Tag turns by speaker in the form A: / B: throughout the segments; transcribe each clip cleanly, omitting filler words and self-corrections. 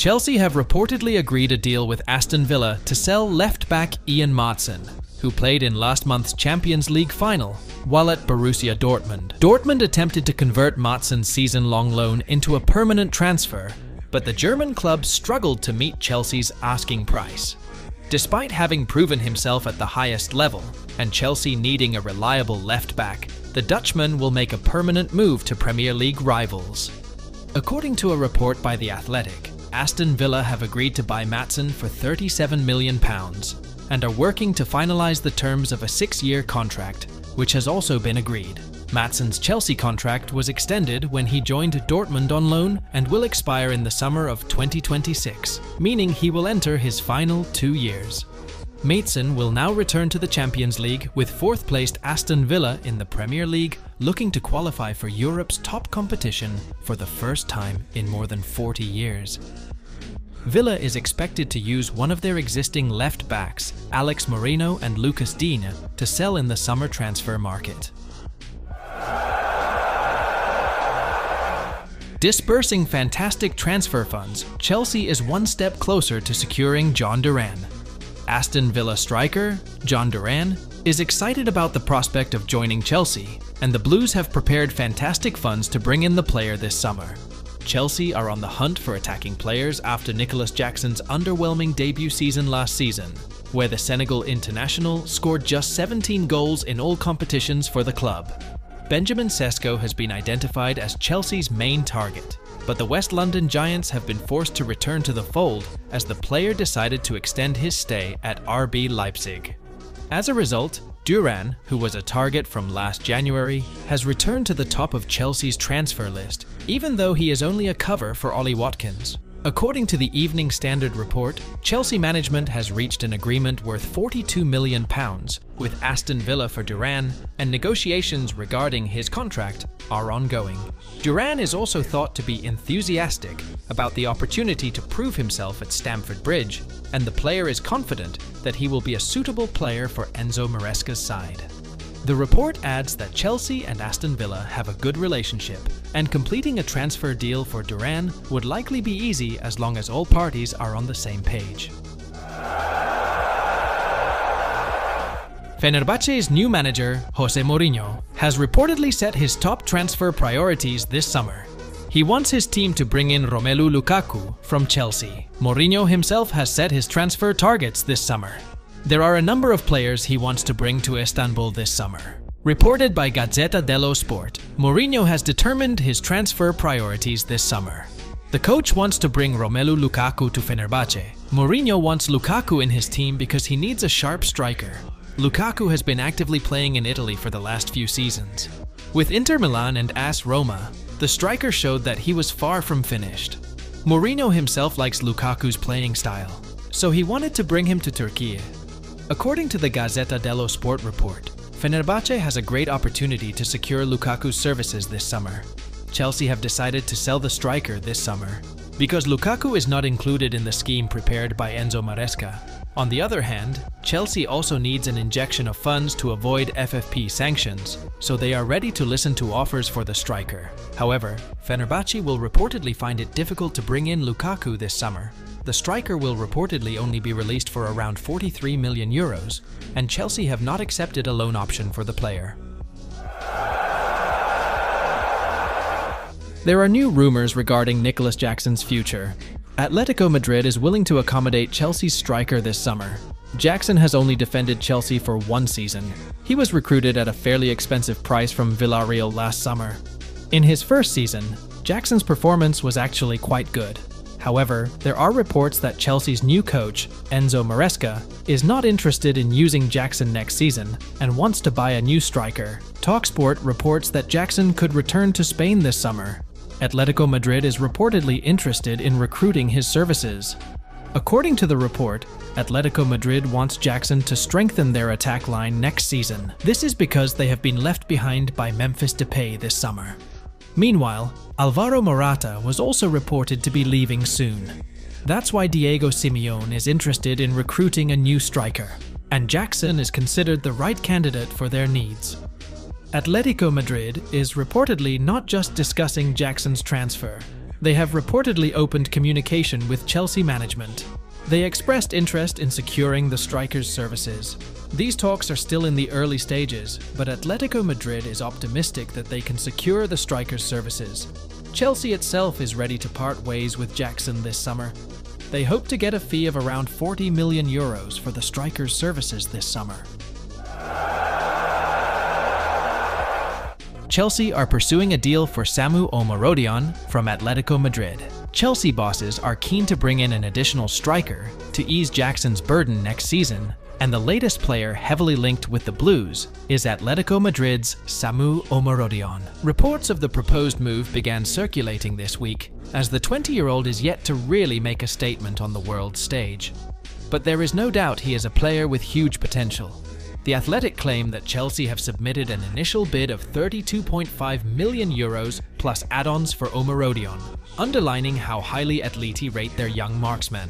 A: Chelsea have reportedly agreed a deal with Aston Villa to sell left-back Ian MAATSEN, who played in last month's Champions League final while at Borussia Dortmund. Dortmund attempted to convert MAATSEN's season-long loan into a permanent transfer, but the German club struggled to meet Chelsea's asking price. Despite having proven himself at the highest level, and Chelsea needing a reliable left-back, the Dutchman will make a permanent move to Premier League rivals. According to a report by The Athletic, Aston Villa have agreed to buy MAATSEN for £37 million and are working to finalise the terms of a 6-year contract, which has also been agreed. MAATSEN's Chelsea contract was extended when he joined Dortmund on loan and will expire in the summer of 2026, meaning he will enter his final 2 years. MAATSEN will now return to the Champions League with 4th-placed Aston Villa in the Premier League, looking to qualify for Europe's top competition for the first time in more than 40 years. Villa is expected to use one of their existing left-backs, Alex Moreno and Lucas Digne, to sell in the summer transfer market. Disbursing fantastic transfer funds, Chelsea is one step closer to securing Jhon DURAN. Aston Villa striker, Jhon DURAN, is excited about the prospect of joining Chelsea, and the Blues have prepared fantastic funds to bring in the player this summer. Chelsea are on the hunt for attacking players after Nicolas Jackson's underwhelming debut season last season, where the Senegal international scored just 17 goals in all competitions for the club. Benjamin Sesko has been identified as Chelsea's main target, but the West London Giants have been forced to return to the fold as the player decided to extend his stay at RB Leipzig. As a result, DURAN, who was a target from last January, has returned to the top of Chelsea's transfer list, even though he is only a cover for Ollie Watkins. According to the Evening Standard report, Chelsea management has reached an agreement worth £42 million with Aston Villa for DURAN, and negotiations regarding his contract are ongoing. DURAN is also thought to be enthusiastic about the opportunity to prove himself at Stamford Bridge, and the player is confident that he will be a suitable player for Enzo Maresca's side. The report adds that Chelsea and Aston Villa have a good relationship, and completing a transfer deal for DURAN would likely be easy as long as all parties are on the same page. Fenerbahce's new manager, Jose Mourinho, has reportedly set his top transfer priorities this summer. He wants his team to bring in Romelu Lukaku from Chelsea. Mourinho himself has set his transfer targets this summer. There are a number of players he wants to bring to Istanbul this summer. Reported by Gazzetta dello Sport, Mourinho has determined his transfer priorities this summer. The coach wants to bring Romelu Lukaku to Fenerbahce. Mourinho wants Lukaku in his team because he needs a sharp striker. Lukaku has been actively playing in Italy for the last few seasons. With Inter Milan and AS Roma, the striker showed that he was far from finished. Mourinho himself likes Lukaku's playing style, so he wanted to bring him to Turkey. According to the Gazzetta dello Sport report, Fenerbahce has a great opportunity to secure Lukaku's services this summer. Chelsea have decided to sell the striker this summer, because Lukaku is not included in the scheme prepared by Enzo Maresca. On the other hand, Chelsea also needs an injection of funds to avoid FFP sanctions, so they are ready to listen to offers for the striker. However, Fenerbahce will reportedly find it difficult to bring in Lukaku this summer. The striker will reportedly only be released for around €43 million, and Chelsea have not accepted a loan option for the player. There are new rumors regarding Nicolas Jackson's future. Atletico Madrid is willing to accommodate Chelsea's striker this summer. Jackson has only defended Chelsea for one season. He was recruited at a fairly expensive price from Villarreal last summer. In his first season, Jackson's performance was actually quite good. However, there are reports that Chelsea's new coach, Enzo Maresca, is not interested in using Jackson next season and wants to buy a new striker. TalkSport reports that Jackson could return to Spain this summer. Atletico Madrid is reportedly interested in recruiting his services. According to the report, Atletico Madrid wants Jackson to strengthen their attack line next season. This is because they have been left behind by Memphis Depay this summer. Meanwhile, Alvaro Morata was also reported to be leaving soon. That's why Diego Simeone is interested in recruiting a new striker, and Jackson is considered the right candidate for their needs. Atletico Madrid is reportedly not just discussing Jackson's transfer, They have reportedly opened communication with Chelsea management. They expressed interest in securing the striker's services. These talks are still in the early stages, but Atletico Madrid is optimistic that they can secure the striker's services. Chelsea itself is ready to part ways with Jackson this summer. They hope to get a fee of around €40 million for the striker's services this summer. Chelsea are pursuing a deal for SAMU OMORODION from Atletico Madrid. Chelsea bosses are keen to bring in an additional striker to ease Jackson's burden next season, and the latest player heavily linked with the Blues is Atletico Madrid's SAMU OMORODION. Reports of the proposed move began circulating this week, as the 20-year-old is yet to really make a statement on the world stage. But there is no doubt he is a player with huge potential. The Athletic claim that Chelsea have submitted an initial bid of €32.5 million plus add-ons for OMORODION, underlining how highly Atleti rate their young marksman.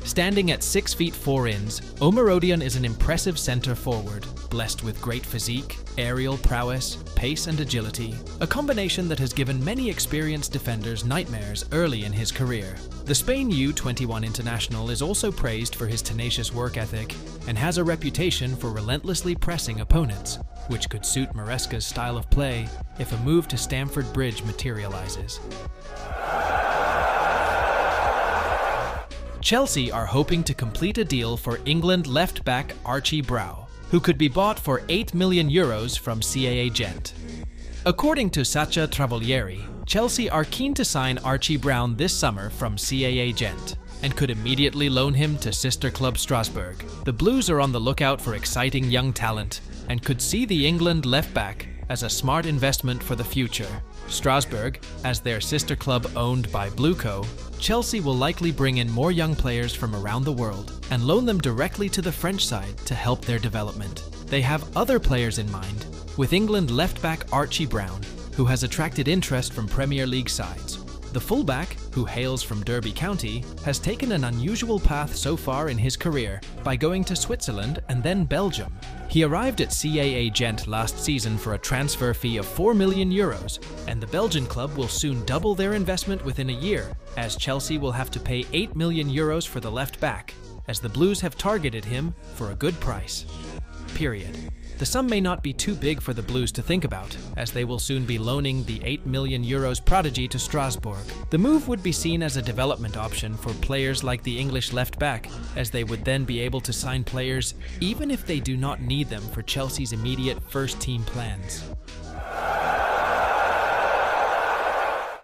A: Standing at 6 feet 4 inches, OMORODION is an impressive centre forward, blessed with great physique, aerial prowess, pace and agility, a combination that has given many experienced defenders nightmares early in his career. The Spain U21 international is also praised for his tenacious work ethic and has a reputation for relentlessly pressing opponents, which could suit Maresca's style of play if a move to Stamford Bridge materializes. Chelsea are hoping to complete a deal for England left-back Archie Brown, who could be bought for €8 million from CAA Gent. According to Sacha Travaglieri, Chelsea are keen to sign Archie Brown this summer from CAA Gent and could immediately loan him to sister club Strasbourg. The Blues are on the lookout for exciting young talent and could see the England left-back as a smart investment for the future. Strasbourg, as their sister club owned by Bluco, Chelsea will likely bring in more young players from around the world and loan them directly to the French side to help their development. They have other players in mind, with England left-back Archie Brown, who has attracted interest from Premier League sides. The fullback, who hails from Derby County, has taken an unusual path so far in his career by going to Switzerland and then Belgium. He arrived at CAA Gent last season for a transfer fee of €4 million, and the Belgian club will soon double their investment within a year, as Chelsea will have to pay €8 million for the left back, as the Blues have targeted him for a good price. Period. The sum may not be too big for the Blues to think about, as they will soon be loaning the €8 million prodigy to Strasbourg. The move would be seen as a development option for players like the English left-back, as they would then be able to sign players even if they do not need them for Chelsea's immediate first-team plans.